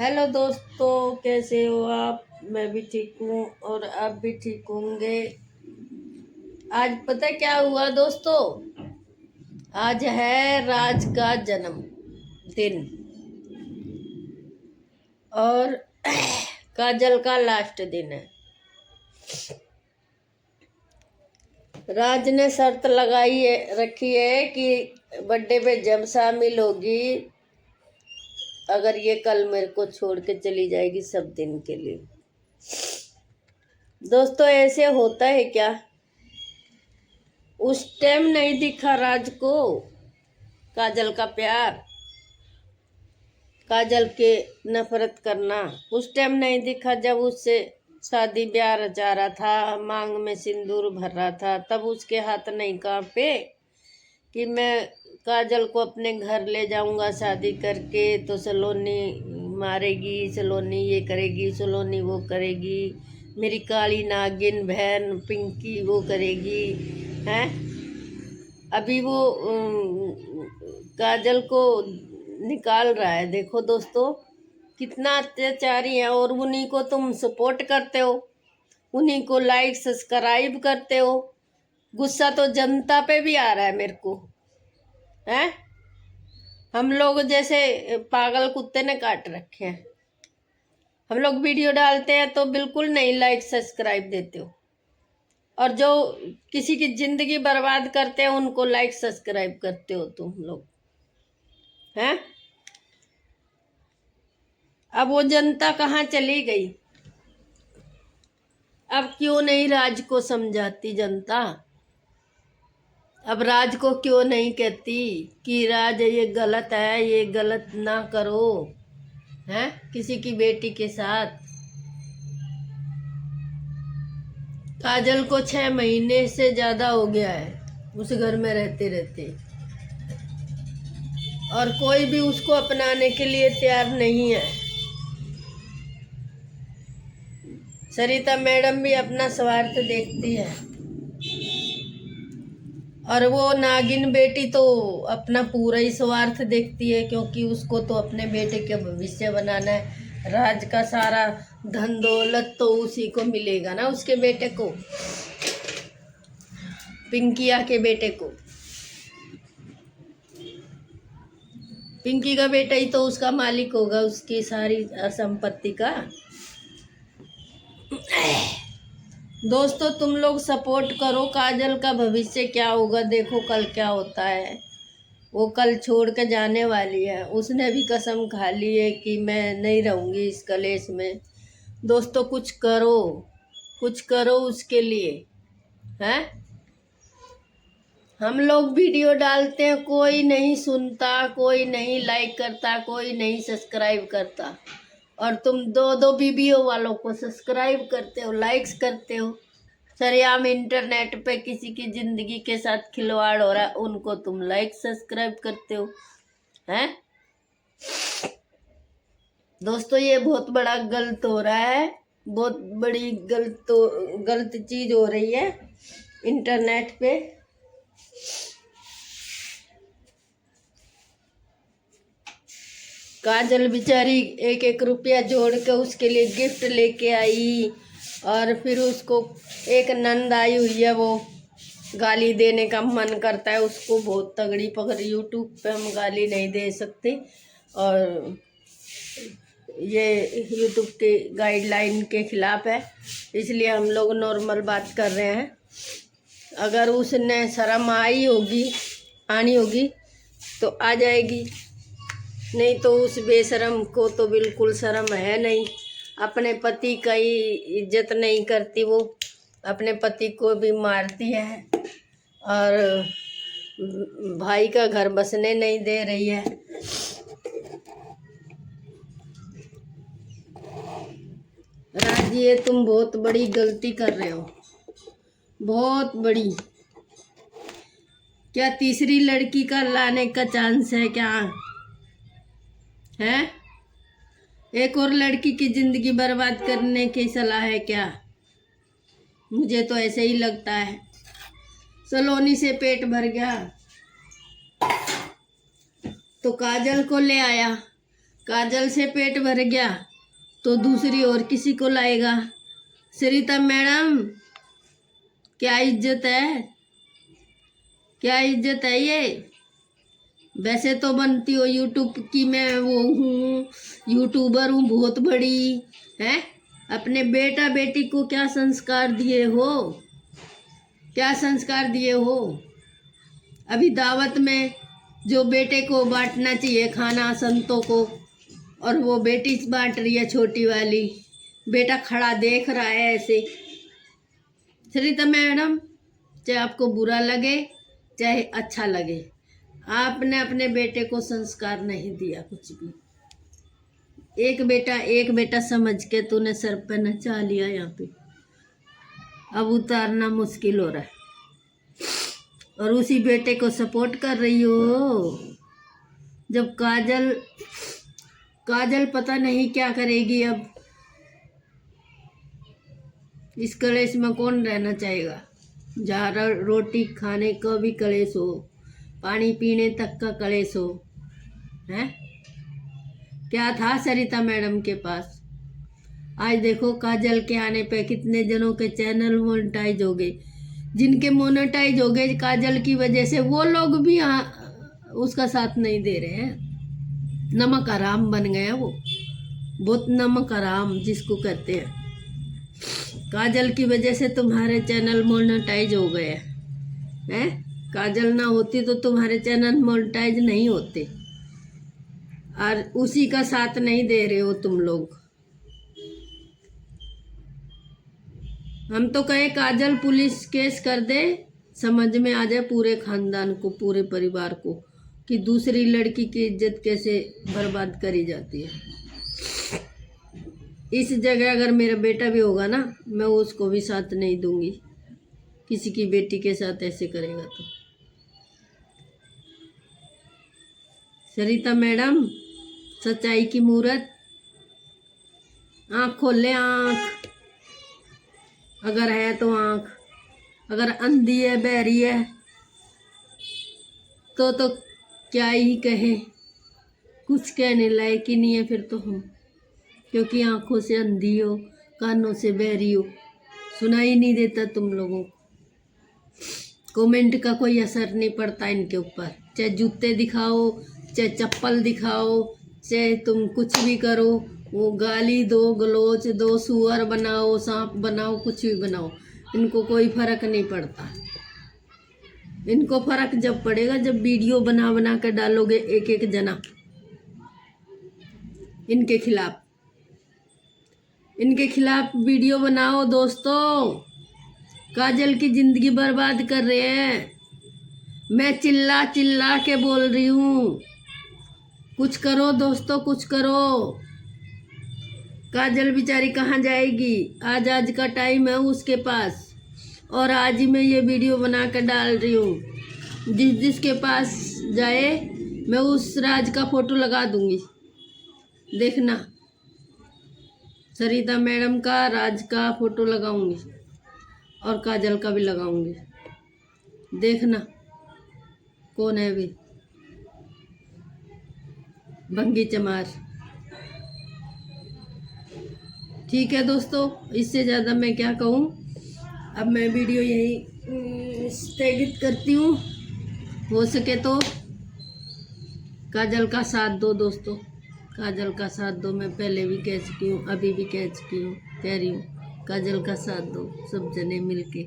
Hello दोस्तों, कैसे हो आप। मैं भी ठीक हूँ और आप भी ठीक होंगे। आज पता है क्या हुआ दोस्तों। आज है राज का जन्म दिन और काजल का लास्ट दिन है। राज ने शर्त लगाई है रखी है कि बर्थडे पे जब शामिल होगी, अगर ये कल मेरे को छोड़ के चली जाएगी सब दिन के लिए। दोस्तों ऐसे होता है क्या। उस टाइम नहीं दिखा राज को काजल का प्यार, काजल के नफरत करना। उस टाइम नहीं दिखा जब उससे शादी ब्याह रचा रहा था, मांग में सिंदूर भर रहा था। तब उसके हाथ नहीं कांपे कि मैं काजल को अपने घर ले जाऊंगा शादी करके, तो सलोनी मारेगी, सलोनी ये करेगी, सलोनी वो करेगी, मेरी काली नागिन बहन पिंकी वो करेगी। हैं अभी वो काजल को निकाल रहा है। देखो दोस्तों कितना अत्याचारी है, और उन्हीं को तुम सपोर्ट करते हो, उन्हीं को लाइक सब्सक्राइब करते हो। गुस्सा तो जनता पे भी आ रहा है मेरे को। हैं हम लोग जैसे पागल कुत्ते ने काट रखे हैं। हम लोग वीडियो डालते हैं तो बिल्कुल नहीं लाइक सब्सक्राइब देते हो, और जो किसी की जिंदगी बर्बाद करते हैं उनको लाइक सब्सक्राइब करते हो तुम लोग। हैं अब वो जनता कहाँ चली गई। अब क्यों नहीं राज को समझाती जनता। अब राज को क्यों नहीं कहती कि राज ये गलत है, ये गलत ना करो। हैं किसी की बेटी के साथ। काजल को 6 महीने से ज्यादा हो गया है उस घर में रहते रहते, और कोई भी उसको अपनाने के लिए तैयार नहीं है। सरिता मैडम भी अपना स्वार्थ देखती है, और वो नागिन बेटी तो अपना पूरा ही स्वार्थ देखती है, क्योंकि उसको तो अपने बेटे के भविष्य बनाना है। राज का सारा धन दौलत तो उसी को मिलेगा ना, उसके बेटे को, पिंकिया के बेटे को। पिंकी का बेटा ही तो उसका मालिक होगा, उसकी सारी संपत्ति का। दोस्तों तुम लोग सपोर्ट करो, काजल का भविष्य क्या होगा देखो कल क्या होता है। वो कल छोड़ के जाने वाली है, उसने भी कसम खा ली है कि मैं नहीं रहूंगी इस कलेश में। दोस्तों कुछ करो, कुछ करो उसके लिए। हैं हम लोग वीडियो डालते हैं, कोई नहीं सुनता, कोई नहीं लाइक करता, कोई नहीं सब्सक्राइब करता, और तुम दो दो बीबीओ वालों को सब्सक्राइब करते हो, लाइक्स करते हो। सरेआम इंटरनेट पे किसी की जिंदगी के साथ खिलवाड़ हो रहा है, उनको तुम लाइक सब्सक्राइब करते हो। हैं दोस्तों ये बहुत बड़ा गलत हो रहा है, बहुत बड़ी गलत चीज हो रही है इंटरनेट पे। काजल बेचारी एक एक रुपया जोड़ के उसके लिए गिफ्ट लेके आई, और फिर उसको एक नंद आई हुई है, वो गाली देने का मन करता है उसको बहुत तगड़ी पकड़। यूट्यूब पे हम गाली नहीं दे सकते, और ये यूट्यूब के गाइडलाइन के खिलाफ है, इसलिए हम लोग नॉर्मल बात कर रहे हैं। अगर उसने शर्म आनी होगी तो आ जाएगी, नहीं तो उस बेशरम को तो बिल्कुल शर्म है नहीं। अपने पति का ही इज्जत नहीं करती, वो अपने पति को भी मारती है, और भाई का घर बसने नहीं दे रही है। राज ये तुम बहुत बड़ी गलती कर रहे हो, बहुत बड़ी। क्या तीसरी लड़की का लाने का चांस है क्या। है एक और लड़की की जिंदगी बर्बाद करने की सलाह है क्या। मुझे तो ऐसे ही लगता है। सलोनी से पेट भर गया तो काजल को ले आया, काजल से पेट भर गया तो दूसरी और किसी को लाएगा। सरिता मैडम, क्या इज्जत है, क्या इज्जत है ये? वैसे तो बनती हो यूट्यूब की, मैं वो हूँ, यूट्यूबर हूँ बहुत बड़ी है। अपने बेटा बेटी को क्या संस्कार दिए हो, क्या संस्कार दिए हो? अभी दावत में जो बेटे को बांटना चाहिए खाना संतों को, और वो बेटी बांट रही है छोटी वाली, बेटा खड़ा देख रहा है ऐसे। सरिता मैडम, चाहे आपको बुरा लगे चाहे अच्छा लगे, आपने अपने बेटे को संस्कार नहीं दिया कुछ भी। एक बेटा समझ के तूने सर पे नचा लिया यहाँ पे, अब उतारना मुश्किल हो रहा है। और उसी बेटे को सपोर्ट कर रही हो, जब काजल पता नहीं क्या करेगी अब। इस कलेश में कौन रहना चाहेगा, जहाँ रोटी खाने का भी कलेश हो, पानी पीने तक का कलेश हो है। क्या था सरिता मैडम के पास? आज देखो काजल के आने पे कितने जनों के चैनल मोनेटाइज हो गए। जिनके मोनेटाइज हो गए काजल की वजह से, वो लोग भी उसका साथ नहीं दे रहे हैं। नमक हराम बन गया वो, बहुत नमक हराम जिसको कहते हैं। काजल की वजह से तुम्हारे चैनल मोनेटाइज हो गए हैं। काजल ना होती तो तुम्हारे चैनल मोनेटाइज नहीं होते, और उसी का साथ नहीं दे रहे हो तुम लोग। हम तो कहे काजल पुलिस केस कर दे, समझ में आ जाए पूरे खानदान को, पूरे परिवार को, कि दूसरी लड़की की इज्जत कैसे बर्बाद करी जाती है। इस जगह अगर मेरा बेटा भी होगा ना, मैं उसको भी साथ नहीं दूंगी। किसी की बेटी के साथ ऐसे करेगा तो। सरिता मैडम, सच्चाई की मूरत, आँख खोल ले, आँख अगर है तो आँख। अगर अंधी है, बहरी है तो क्या ही कहे, कुछ कहने लायक ही नहीं है फिर तो हम, क्योंकि आंखों से अंधी हो, कानों से बहरी हो, सुनाई नहीं देता तुम लोगों को। कमेंट का कोई असर नहीं पड़ता इनके ऊपर, चाहे जूते दिखाओ, चाहे चप्पल दिखाओ, चाहे तुम कुछ भी करो, वो गाली दो, गलोच दो, सुअर बनाओ, सांप बनाओ, कुछ भी बनाओ, इनको कोई फर्क नहीं पड़ता। इनको फर्क जब पड़ेगा जब वीडियो बना बना कर डालोगे एक एक जना इनके खिलाफ वीडियो बनाओ दोस्तों। काजल की जिंदगी बर्बाद कर रहे हैं। मैं चिल्ला चिल्ला के बोल रही हूँ, कुछ करो दोस्तों, कुछ करो। काजल बेचारी कहाँ जाएगी? आज का टाइम है उसके पास, और आज ही मैं ये वीडियो बना कर डाल रही हूँ। जिसके पास जाए मैं उस राज का फोटो लगा दूंगी, देखना। सरिता मैडम का, राज का फोटो लगाऊंगी, और काजल का भी लगाऊंगी, देखना कौन है अभी भंगी चमार। ठीक है दोस्तों, इससे ज़्यादा मैं क्या कहूँ। अब मैं वीडियो यही स्थगित करती हूँ। हो सके तो काजल का साथ दो दोस्तों, काजल का साथ दो। मैं पहले भी कह चुकी हूँ, अभी भी कह चुकी हूँ, कह रही हूँ, काजल का साथ दो सब जने मिलके।